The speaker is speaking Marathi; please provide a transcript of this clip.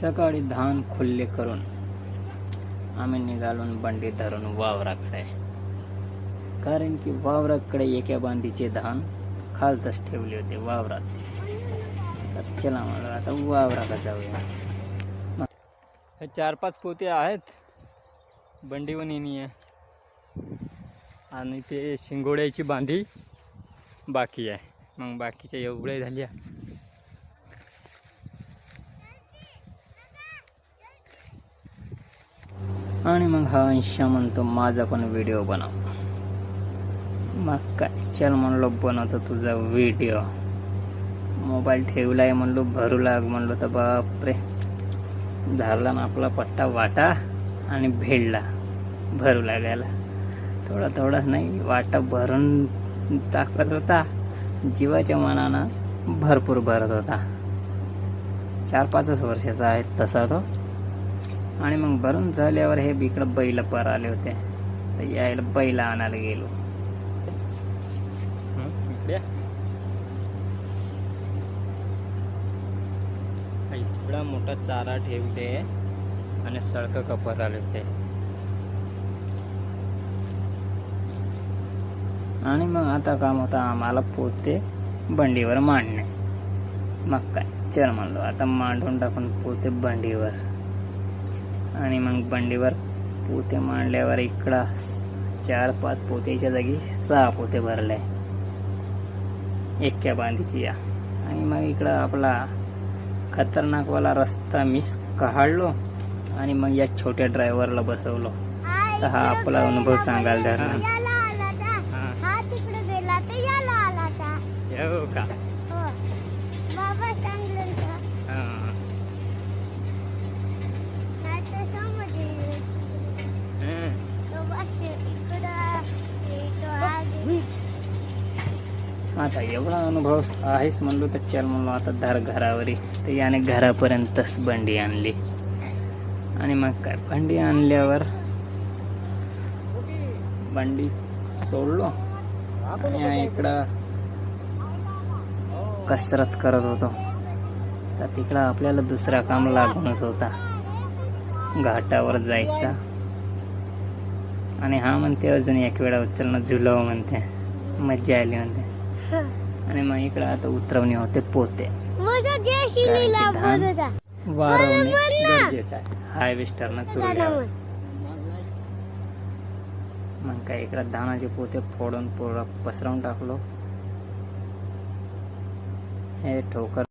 सकाळी धान खुल्ले करून आम्ही निघालून बंडी धरून वावराकडे, कारण की वावराकडे एका बांधीचे धान खालतच ठेवले होते वावरात. तर चला म्हणलं आता वावराकडे जाऊया. हे 4-5 पोते आहेत बंडीवर नेणी आहे आणि ते शिंगोड्याची बांधी बाकी आहे. मग बाकीच्या एवढे झाल्या. आणि मग हा अंशा म्हणतो माझा पण व्हिडिओ बनव. मग काय चल म्हणलो बनवतो तुझा व्हिडिओ. मोबाईल ठेवलाय म्हणलो भरू लाग म्हणलो तर बापरे धरला ना आपला पट्टा वाटा आणि भेडला भरू लागायला. थोडा थोडा नाही वाटा भरून टाकत होता. जीवाच्या मनानं भरपूर भरत होता. 4-5 वर्षाचा आहे तसा तो. आणि मग भरून झाल्यावर हे इकडं बैल पर आले होते तर यायला बैल आणायला गेलो. एवढा मोठा चारा ठेवले आणि सडक कपत आले होते. आणि मग आता काम होतं आम्हाला पोते बंडीवर मांडणे. मग काय चल म्हणलो आता मांडून टाकून पोते बंडीवर. आणि मग बंडीवर पोते मांडल्यावर इकडं 4-5 पोत्याच्या जागी 6 पोते भरले एका बांधीची या. आणि मग इकडं आपला खतरनाकवाला रस्ता मिस काढलो आणि मग या छोट्या ड्रायव्हरला बसवलो. तर हा आपला अनुभव सांगायला धरला. हो का आता एवढा अनुभव आहेच म्हणलो तर चल म्हणलो आता धर घरावरी. तर याने घरापर्यंतच बंडी आणली. आणि मग काय बंडी आणल्यावर बंडी सोडलो आणि इकडं कसरत करत होतो. तर तिकडं आपल्याला दुसरा काम लागूनच होता घाटावर जायचा. आणि हा म्हणते अजून एक वेळा उचलणं झुलाव म्हणते मज्जा आली म्हणते. आणि मग इकडं आता उतरवणे होते पोते. वारवणे गरजेचं आहे हार्वेस्टरनं चुरल्यावर. मग काय इकडं धानाचे पोते फोडून पूर्ण पसरवून टाकलो. हे ठोकर